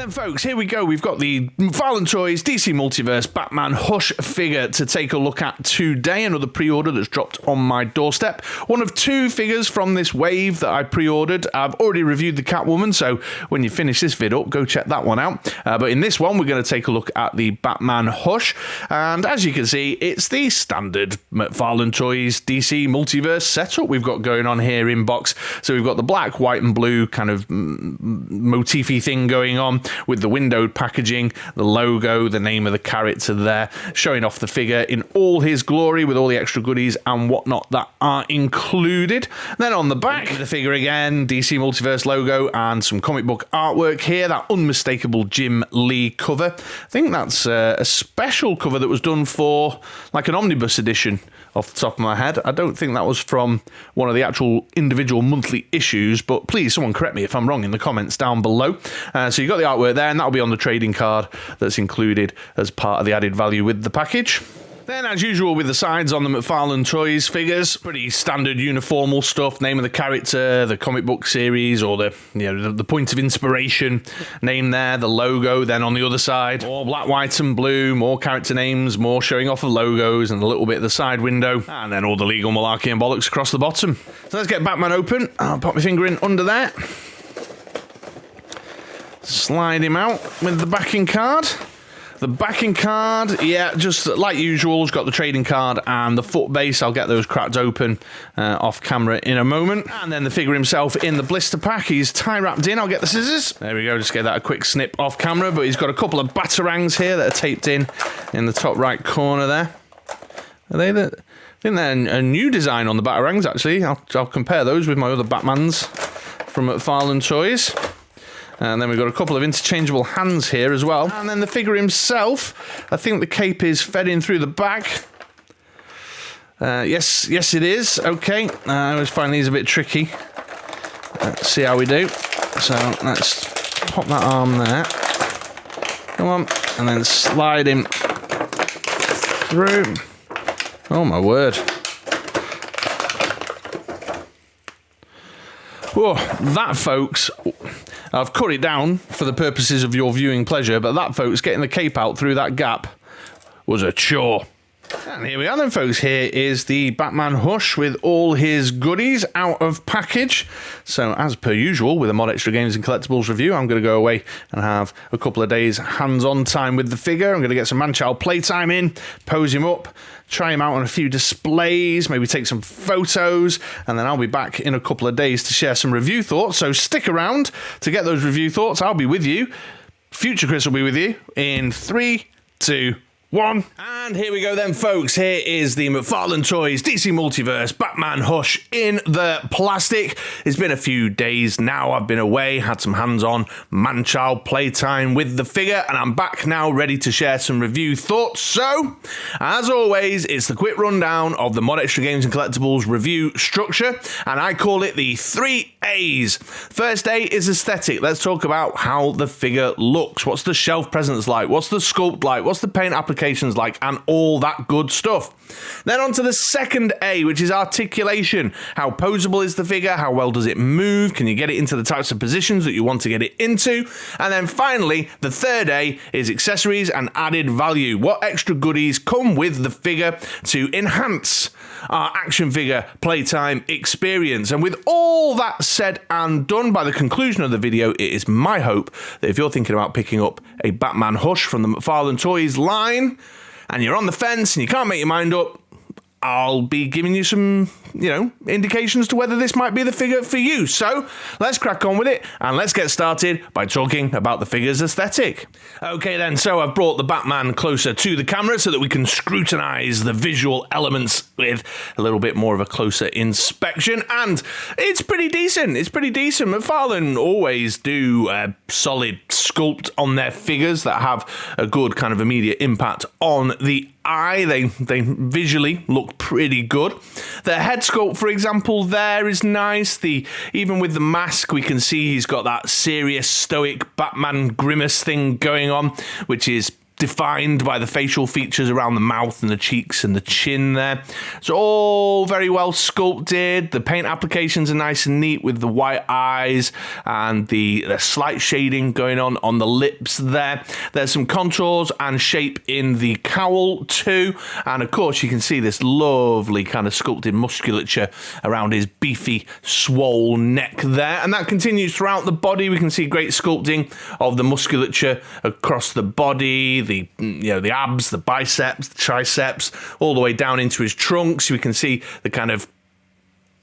then folks, here we go. We've got the McFarlane Toys DC Multiverse Batman Hush figure to take a look at today. Another pre-order that's dropped on my doorstep. One of two figures from this wave that I pre-ordered. I've already reviewed the Catwoman, so when you finish this vid up, go check that one out. But in this one, we're going to take a look at the Batman Hush. And as you can see, it's the standard McFarlane Toys DC Multiverse setup we've got going on here in box. So we've got the black, white and blue kind of motify thing going on with the windowed packaging, the logo, the name of the character there, showing off the figure in all his glory with all the extra goodies and whatnot that are included. Then on the back, the figure again, DC Multiverse logo and some comic book artwork here, that unmistakable Jim Lee cover. I think that's a special cover that was done for like an omnibus edition off the top of my head. I don't think that was from one of the actual individual monthly issues, but please someone correct me if I'm wrong in the comments down below. So you got the artwork there, and that'll be on the trading card that's included as part of the added value with the package. Then, as usual with the sides on the McFarlane Toys figures, pretty standard uniformal stuff, name of the character, the comic book series, or the point of inspiration name there, the logo. Then on the other side, more black, white and blue, more character names, more showing off of logos and a little bit of the side window, and then all the legal malarkey and bollocks across the bottom. So let's get Batman open. I'll pop my finger in under there. Slide him out with the backing card. The backing card, yeah, just like usual, has got the trading card and the foot base. I'll get those cracked open off camera in a moment. And then the figure himself in the blister pack. He's tie wrapped in. I'll get the scissors. There we go, just get that a quick snip off camera. But he's got a couple of batarangs here that are taped in the top right corner there. Are they the... I think they're a new design on the batarangs, actually. I'll compare those with my other Batmans from McFarlane Toys. And then we've got a couple of interchangeable hands here as well. And then the figure himself, I think the cape is fed in through the back. Yes, it is. Okay, I always find these a bit tricky. Let's see how we do. So let's pop that arm there. Come on. And then slide him through. Oh, my word. Whoa, that, folks... I've cut it down for the purposes of your viewing pleasure, but that, folks, getting the cape out through that gap was a chore. And here we are then, folks. Here is the Batman Hush with all his goodies out of package. So, as per usual, with a MoDXtra Games and Collectibles review, I'm going to go away and have a couple of days hands-on time with the figure. I'm going to get some man-child playtime in, pose him up, try him out on a few displays, maybe take some photos, and then I'll be back in a couple of days to share some review thoughts. So stick around to get those review thoughts. I'll be with you. Future Chris will be with you in 3, 2, 1. And here we go then, folks. Here is the McFarlane Toys DC Multiverse Batman Hush in the plastic. It's been a few days now. I've been away, had some hands-on man-child playtime with the figure, and I'm back now ready to share some review thoughts. So, as always, it's the quick rundown of the MoDXtra Games and Collectibles review structure, and I call it the 3 A's. First A is aesthetic. Let's talk about how the figure looks. What's the shelf presence like? What's the sculpt like? What's the paint applications like? And all that good stuff. Then on to the second A, which is articulation. How posable is the figure? How well does it move? Can you get it into the types of positions that you want to get it into? And then finally, the third A is accessories and added value. What extra goodies come with the figure to enhance our action figure playtime experience? And with all that said and done, by the conclusion of the video, it is my hope that if you're thinking about picking up a Batman Hush from the McFarlane Toys line, and you're on the fence and you can't make your mind up, I'll be giving you some, indications to whether this might be the figure for you. So let's crack on with it and let's get started by talking about the figure's aesthetic. Okay then, so I've brought the Batman closer to the camera so that we can scrutinize the visual elements with a little bit more of a closer inspection, and it's pretty decent. It's pretty decent. McFarlane always do a solid sculpt on their figures that have a good kind of immediate impact on the eye. They visually look pretty good. The head sculpt, for example, there is nice. Even with the mask, we can see he's got that serious, stoic Batman grimace thing going on, which is defined by the facial features around the mouth and the cheeks and the chin there. It's all very well sculpted. The paint applications are nice and neat with the white eyes and the slight shading going on the lips there. There's some contours and shape in the cowl too. And of course you can see this lovely kind of sculpted musculature around his beefy, swole neck there. And that continues throughout the body. We can see great sculpting of the musculature across the body, the abs, the biceps, the triceps, all the way down into his trunk. So we can see the kind of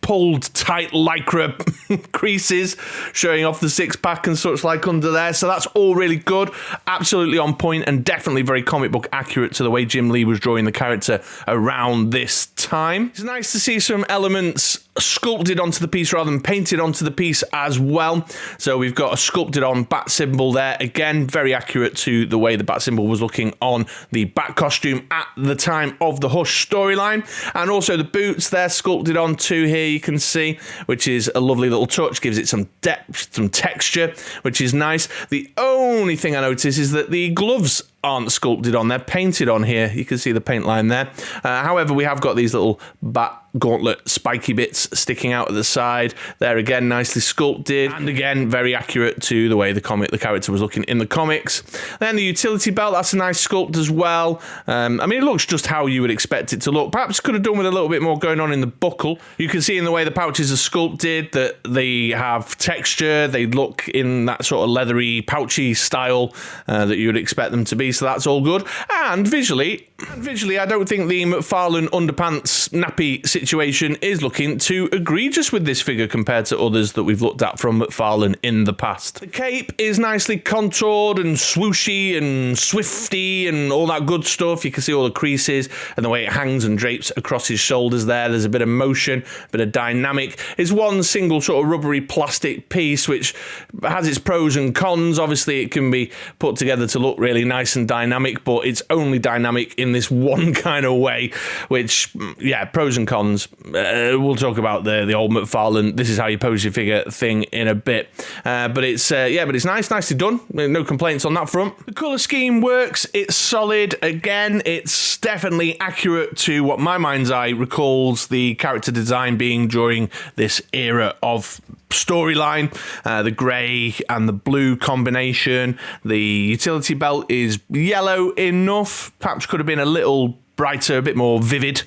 pulled tight lycra creases showing off the six-pack and such like under there. So that's all really good, absolutely on point, and definitely very comic book accurate to the way Jim Lee was drawing the character around this time. It's nice to see some elements sculpted onto the piece rather than painted onto the piece as well. So we've got a sculpted on bat symbol there, again very accurate to the way the bat symbol was looking on the bat costume at the time of the Hush storyline. And also the boots they're sculpted on too here, you can see, which is a lovely little touch, gives it some depth, some texture, which is nice. The only thing I notice is that the gloves aren't sculpted on, they're painted on here. You can see the paint line there. However, we have got these little bat gauntlet spiky bits sticking out at the side. They're again nicely sculpted and again very accurate to the way the character was looking in the comics. Then the utility belt, that's a nice sculpt as well. I mean, it looks just how you would expect it to look. Perhaps could have done with a little bit more going on in the buckle. You can see in the way the pouches are sculpted that they have texture. They look in that sort of leathery, pouchy style that you would expect them to be. So that's all good. And visually, I don't think the McFarlane underpants nappy situation is looking too egregious with this figure compared to others that we've looked at from McFarlane in the past. The cape is nicely contoured and swooshy and swifty and all that good stuff. You can see all the creases and the way it hangs and drapes across his shoulders there. There's a bit of motion, a bit of dynamic. It's one single sort of rubbery plastic piece which has its pros and cons. Obviously it can be put together to look really nice and dynamic, but it's only dynamic in this one kind of way, which, yeah, pros and cons. We'll talk about the old McFarlane, this is how you pose your figure thing in a bit. But it's nicely done. No complaints on that front. The colour scheme works. It's solid. Again, it's definitely accurate to what my mind's eye recalls the character design being during this era of storyline. The grey and the blue combination. The utility belt is yellow enough. Perhaps could have been a little brighter, a bit more vivid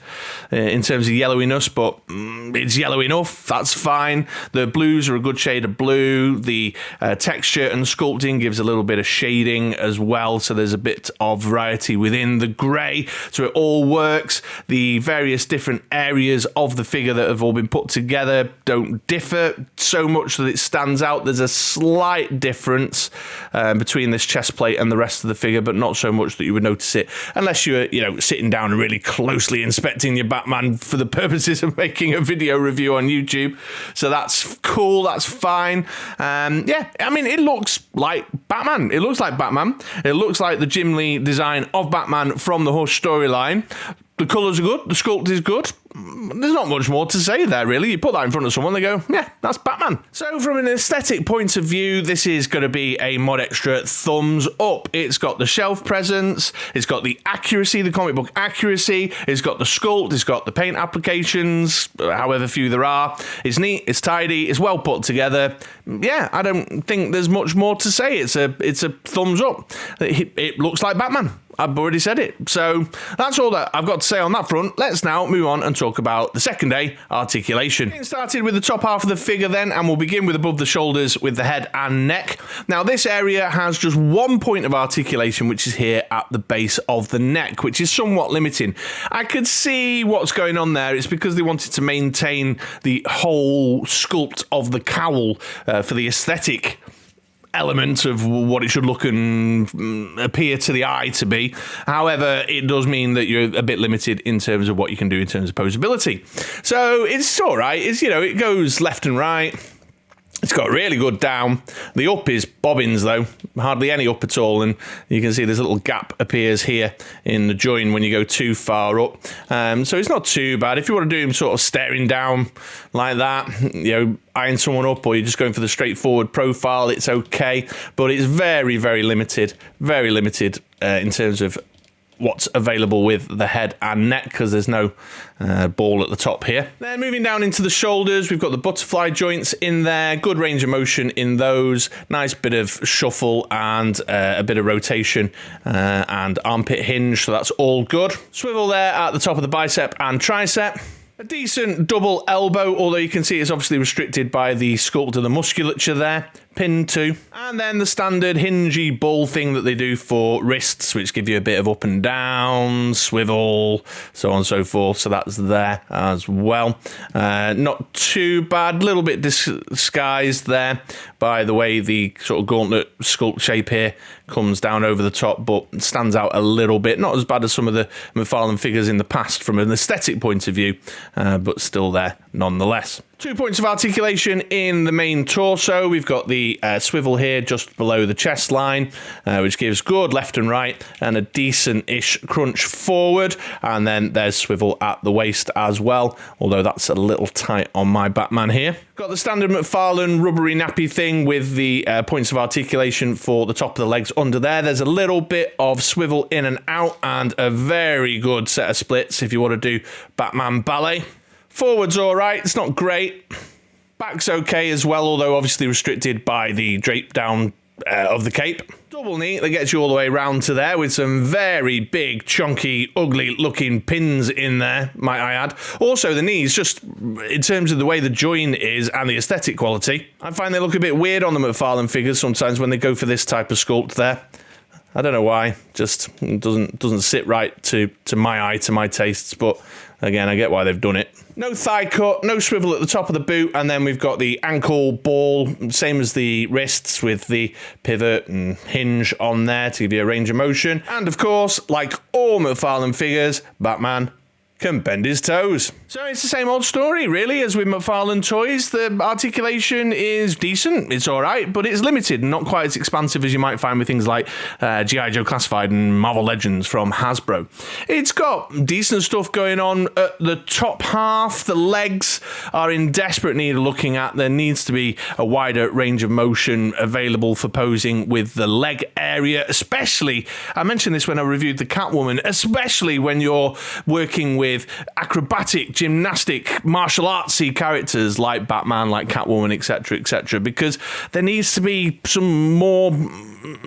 in terms of yellowiness, but it's yellow enough, that's fine. The blues are a good shade of blue. The texture and sculpting gives a little bit of shading as well, so there's a bit of variety within the grey, so it all works. The various different areas of the figure that have all been put together don't differ so much that it stands out. There's a slight difference between this chest plate and the rest of the figure, but not so much that you would notice it unless you're, sitting down and really closely inspecting your Batman for the purposes of making a video review on YouTube. So that's cool, that's fine. Yeah, I mean, it looks like Batman. It looks like Batman. It looks like the Jim Lee design of Batman from the Hush storyline. The colours are good, the sculpt is good. There's not much more to say there, really. You put that in front of someone, they go, yeah, that's Batman. So from an aesthetic point of view, this is going to be a MoDXtra thumbs up. It's got the shelf presence, it's got the accuracy, the comic book accuracy, it's got the sculpt, it's got the paint applications, however few there are. It's neat, it's tidy, it's well put together. Yeah, I don't think there's much more to say. It's a thumbs up. It looks like Batman. I've already said it. So that's all that I've got to say on that front. Let's now move on and talk about the second day, articulation. Getting started with the top half of the figure then, and we'll begin with above the shoulders with the head and neck. Now this area has just one point of articulation, which is here at the base of the neck, which is somewhat limiting. I could see what's going on there. It's because they wanted to maintain the whole sculpt of the cowl for the aesthetic element of what it should look and appear to the eye to be. However, it does mean that you're a bit limited in terms of what you can do in terms of posability. So it's all right. It's, it goes left and right. It's got really good down. The up is bobbins though, hardly any up at all, and you can see this little gap appears here in the join when you go too far up. So it's not too bad. If you want to do him sort of staring down like that, you know, eyeing someone up, or you're just going for the straightforward profile, it's okay. But it's very, very limited in terms of what's available with the head and neck, because there's no ball at the top here. Then moving down into the shoulders, we've got the butterfly joints in there, good range of motion in those, nice bit of shuffle and a bit of rotation and armpit hinge, so that's all good. Swivel there at the top of the bicep and tricep. A decent double elbow, although you can see it's obviously restricted by the sculpt of the musculature there. Pin too. And then the standard hingy ball thing that they do for wrists, which give you a bit of up and down, swivel, so on and so forth. So that's there as well. Not too bad. A little bit disguised there by the way the sort of gauntlet sculpt shape here comes down over the top, but stands out a little bit. Not as bad as some of the McFarlane figures in the past from an aesthetic point of view, but still there nonetheless. 2 points of articulation in the main torso. We've got the swivel here just below the chest line, which gives good left and right and a decent-ish crunch forward. And then there's swivel at the waist as well, although that's a little tight on my Batman here. Got the standard McFarlane rubbery nappy thing with the points of articulation for the top of the legs under there. There's a little bit of swivel in and out and a very good set of splits if you want to do Batman ballet. Forward's all right, it's not great. Back's okay as well, although obviously restricted by the drape down of the cape. Double knee that gets you all the way round to there with some very big, chunky, ugly looking pins in there, might I add. Also, the knees, just in terms of the way the join is and the aesthetic quality, I find they look a bit weird on the McFarlane figures sometimes when they go for this type of sculpt there. I don't know why, just doesn't sit right to my eye, to my tastes, but again, I get why they've done it. No thigh cut, no swivel at the top of the boot, and then we've got the ankle ball, same as the wrists with the pivot and hinge on there to give you a range of motion. And of course, like all McFarlane figures, Batman can bend his toes. So it's the same old story, really, as with McFarlane Toys. The articulation is decent, it's all right, but it's limited and not quite as expansive as you might find with things like G.I. Joe Classified and Marvel Legends from Hasbro. It's got decent stuff going on at the top half. The legs are in desperate need of looking at. There needs to be a wider range of motion available for posing with the leg area, especially, I mentioned this when I reviewed the Catwoman, especially when you're working with acrobatic, gymnastic, martial artsy characters like Batman, like Catwoman, etc., because there needs to be some more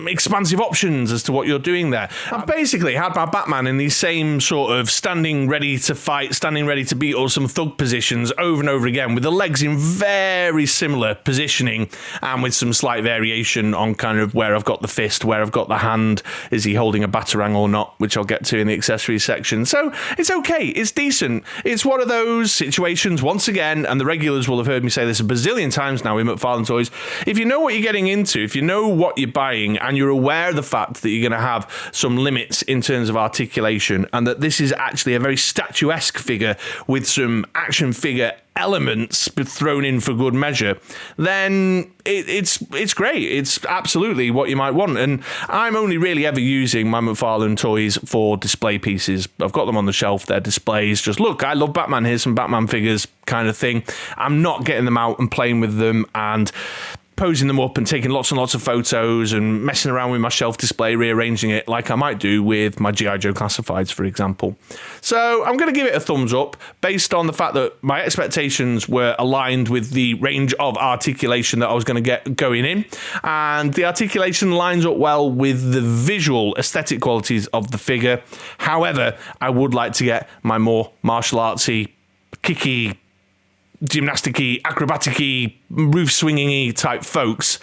expansive options as to what you're doing there. I basically had my Batman in these same sort of standing ready to fight, standing ready to beat, or some thug positions over and over again, with the legs in very similar positioning and with some slight variation on kind of where I've got the fist, where I've got the hand, is he holding a batarang or not, which I'll get to in the accessories section. So it's okay, it's decent. It's one of those situations, once again, and the regulars will have heard me say this a bazillion times now with McFarlane Toys, if you know what you're getting into, if you know what you're buying, and you're aware of the fact that you're going to have some limits in terms of articulation, and that this is actually a very statuesque figure with some action figure elements thrown in for good measure, then it's great. It's absolutely what you might want. And I'm only really ever using my McFarlane Toys for display pieces. I've got them on the shelf. They're displays. Just look, I love Batman. Here's some Batman figures kind of thing. I'm not getting them out and playing with them and posing them up and taking lots and lots of photos and messing around with my shelf display, rearranging it like I might do with my G.I. Joe Classifieds, for example. So I'm going to give it a thumbs up based on the fact that my expectations were aligned with the range of articulation that I was going to get going in, and the articulation lines up well with the visual aesthetic qualities of the figure. However, I would like to get my more martial artsy, kicky, gymnastic-y, acrobatic-y, roof swinging-y type folks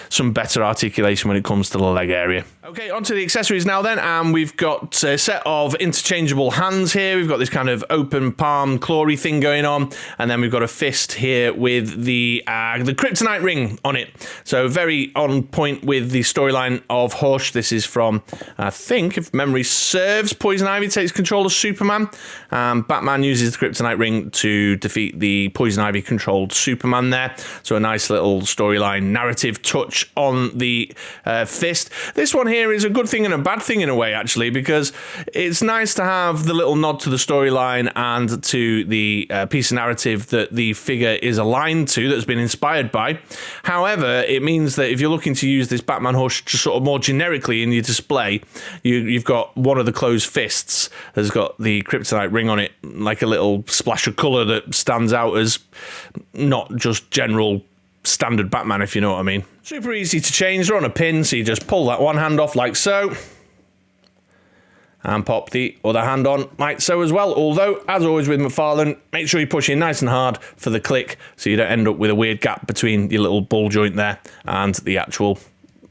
some better articulation when it comes to the leg area. Okay, onto the accessories now then, and we've got a set of interchangeable hands here. We've got this kind of open palm clawy thing going on, and then we've got a fist here with the kryptonite ring on it. So very on point with the storyline of Hush. This is from, I think, if memory serves, Poison Ivy takes control of Superman. Batman uses the kryptonite ring to defeat the Poison Ivy controlled Superman there. So a nice little storyline narrative touch on the fist. This one here is a good thing and a bad thing in a way, actually, because it's nice to have the little nod to the storyline and to the piece of narrative that the figure is aligned to, that's been inspired by. However, it means that if you're looking to use this Batman Hush just sort of more generically in your display, you've got one of the closed fists has got the kryptonite ring on it, like a little splash of colour that stands out as not just general standard Batman, if you know what I mean. Super easy to change. They're on a pin, so you just pull that one hand off like so, and pop the other hand on like so as well. Although, as always with McFarlane, make sure you push in nice and hard for the click, so you don't end up with a weird gap between your little ball joint there and the actual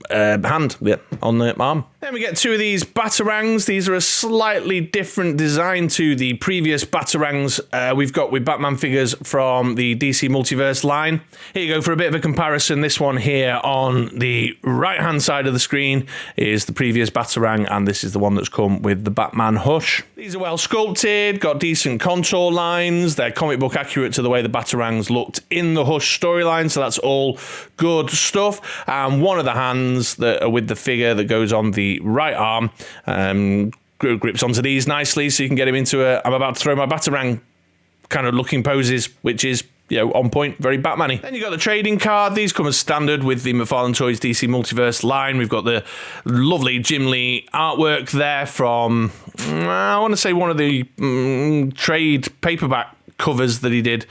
hand on the arm. Then we get two of these Batarangs. These are a slightly different design to the previous Batarangs we've got with Batman figures from the DC Multiverse line. Here you go for a bit of a comparison. This one here on the right-hand side of the screen is the previous Batarang, and this is the one that's come with the Batman Hush. These are well sculpted, got decent contour lines. They're comic book accurate to the way the Batarangs looked in the Hush storyline, so that's all good stuff. And one of the hands that are with the figure that goes on the right arm grips onto these nicely, so you can get him into a I'm about to throw my Batarang kind of looking poses, which is, you know, on point, very Batman-y. Then you got the trading card. These come as standard with the McFarlane Toys DC Multiverse line. We've got the lovely Jim Lee artwork there from, I want to say, one of the trade paperback covers that he did,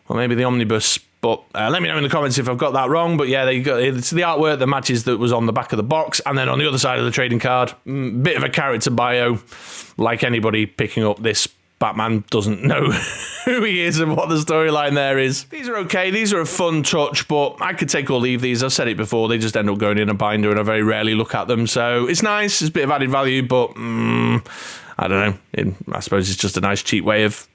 or maybe the Omnibus. But let me know in the comments if I've got that wrong. But yeah, it's the artwork that matches that was on the back of the box. And then on the other side of the trading card, bit of a character bio. Like anybody picking up this Batman doesn't know who he is and what the storyline there is. These are okay. These are a fun touch, but I could take or leave these. I've said it before. They just end up going in a binder and I very rarely look at them. So it's nice. It's a bit of added value, but I don't know. I suppose it's just a nice cheap way of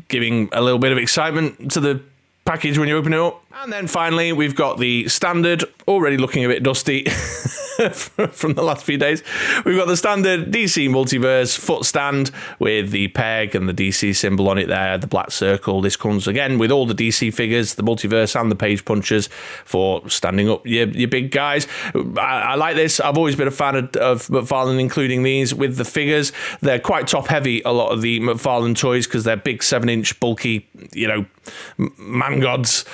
giving a little bit of excitement to the package when you open it up. And then finally, we've got the standard, already looking a bit dusty from the last few days. We've got the standard DC Multiverse foot stand with the peg and the DC symbol on it there, the black circle. This comes again with all the DC figures, the Multiverse and the page punchers for standing up your big guys. I like this. I've always been a fan of McFarlane including these with the figures. They're quite top heavy, a lot of the McFarlane toys, because they're big 7-inch bulky, you know, man gods.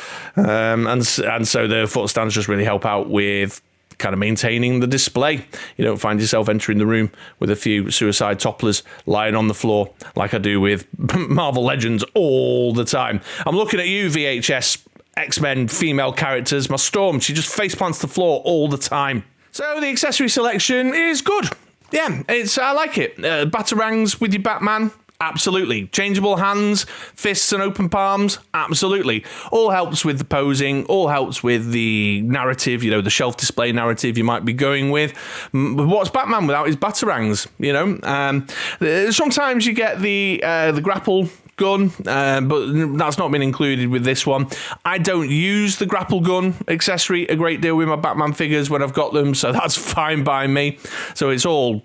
And so the foot stands just really help out with kind of maintaining the display. You don't find yourself entering the room with a few suicide topplers lying on the floor like I do with Marvel Legends all the time. I'm looking at you, VHS X-Men female characters. My Storm, she just faceplants the floor all the time. So the accessory selection is good. Yeah, I like it. Batarangs with your Batman. Absolutely. Changeable hands, fists and open palms, absolutely. All helps with the posing, all helps with the narrative, you know, the shelf display narrative you might be going with. But what's Batman without his Batarangs, you know? Sometimes you get the grapple gun, but that's not been included with this one. I don't use the grapple gun accessory a great deal with my Batman figures when I've got them, so that's fine by me. So it's all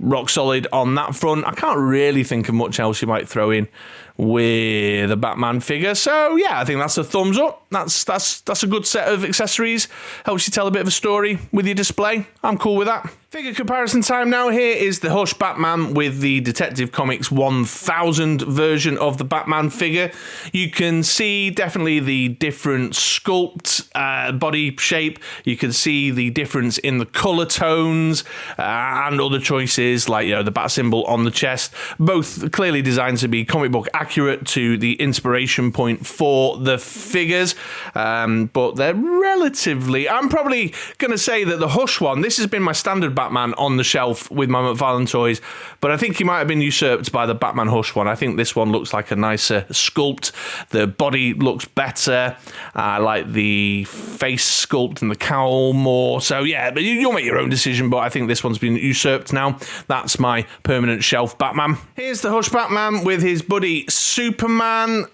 rock solid on that front. I can't really think of much else you might throw in with a Batman figure. So yeah, I think that's a thumbs up. That's a good set of accessories. Helps you tell a bit of a story with your display. I'm cool with that. Figure comparison time now. Here is the Hush Batman with the Detective Comics 1000 version of the Batman figure. You can see definitely the different sculpt, body shape. You can see the difference in the colour tones and other choices like, you know, the bat symbol on the chest. Both clearly designed to be comic book accurate to the inspiration point for the figures, but they're relatively... I'm probably going to say that the Hush one, this has been my standard Batman on the shelf with my McFarlane Toys, but I think he might have been usurped by the Batman Hush one. I think this one looks like a nicer sculpt. The body looks better. I like the face sculpt and the cowl more. So yeah, but you'll make your own decision, but I think this one's been usurped now. That's my permanent shelf Batman. Here's the Hush Batman with his buddy Superman.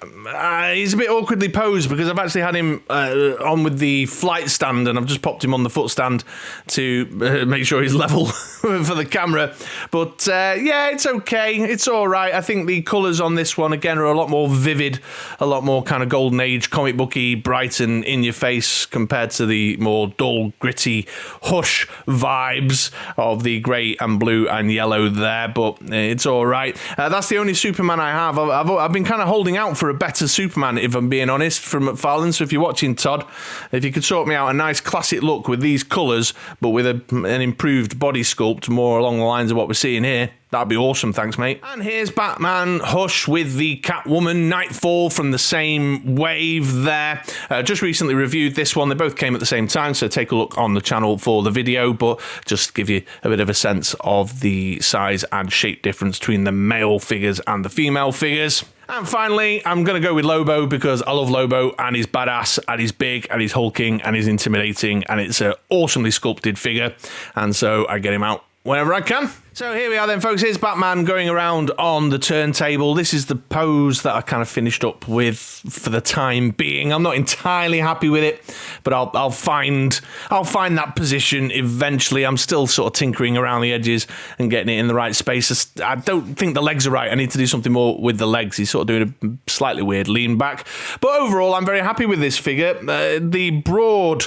He's a bit awkwardly posed because I've actually had him on with the flight stand, and I've just popped him on the foot stand to make sure he's level for the camera. But yeah, it's okay. It's all right. I think the colours on this one, again, are a lot more vivid, a lot more kind of golden age, comic booky, bright and in your face compared to the more dull, gritty Hush vibes of the grey and blue and yellow there. But it's all right. That's the only Superman I have. I've been kind of holding out for a better Superman, if I'm being honest, from McFarlane. So if you're watching, Todd, if you could sort me out a nice classic look with these colours, but with an improved body sculpt, more along the lines of what we're seeing here, that'd be awesome, thanks, mate. And here's Batman Hush with the Catwoman Nightfall from the same wave there. Just recently reviewed this one. They both came at the same time, so take a look on the channel for the video, but just to give you a bit of a sense of the size and shape difference between the male figures and the female figures. And finally, I'm going to go with Lobo because I love Lobo, and he's badass, and he's big, and he's hulking, and he's intimidating, and it's an awesomely sculpted figure, and so I get him out whenever I can. So here we are then, folks. Here's Batman going around on the turntable. This is the pose that I kind of finished up with for the time being. I'm not entirely happy with it, but I'll find that position eventually. I'm still sort of tinkering around the edges and getting it in the right space. I don't think the legs are right. I need to do something more with the legs. He's sort of doing a slightly weird lean back. But overall, I'm very happy with this figure. The broad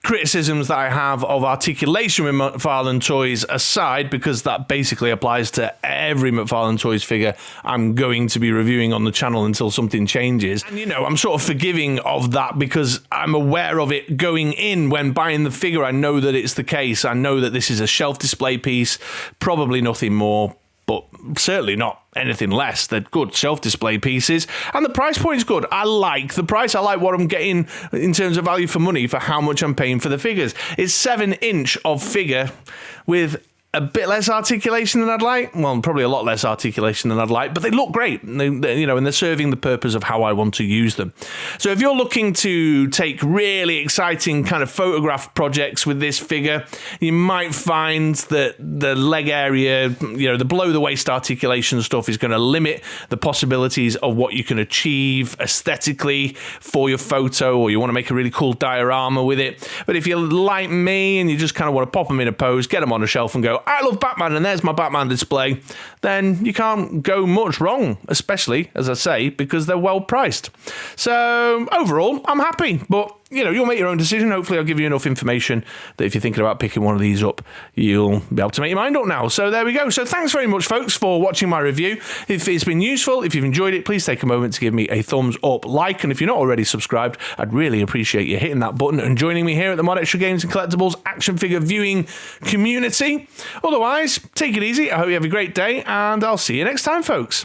criticisms that I have of articulation with McFarlane Toys aside, because that basically applies to every McFarlane Toys figure I'm going to be reviewing on the channel until something changes. And, you know, I'm sort of forgiving of that because I'm aware of it going in when buying the figure. I know that it's the case. I know that this is a shelf display piece, probably nothing more, but certainly not anything less. They're good shelf-display pieces, and the price point is good. I like the price. I like what I'm getting in terms of value for money for how much I'm paying for the figures. It's 7-inch of figure with a bit less articulation than I'd like. Well, probably a lot less articulation than I'd like, but they look great. You know, and they're serving the purpose of how I want to use them. So if you're looking to take really exciting kind of photograph projects with this figure, you might find that the leg area, you know, the below the waist articulation stuff is going to limit the possibilities of what you can achieve aesthetically for your photo, or you want to make a really cool diorama with it. But if you're like me and you just kind of want to pop them in a pose, get them on a shelf and go, I love Batman, and there's my Batman display, then you can't go much wrong, especially, as I say, because they're well priced. So overall, I'm happy, but you know, you'll make your own decision. Hopefully I'll give you enough information that if you're thinking about picking one of these up, you'll be able to make your mind up now. So there we go. So thanks very much, folks, for watching my review. If it's been useful, if you've enjoyed it, please take a moment to give me a thumbs up, like, and if you're not already subscribed, I'd really appreciate you hitting that button and joining me here at the MoDXtra Games and Collectibles action figure viewing community. Otherwise, take it easy. I hope you have a great day, and I'll see you next time, folks.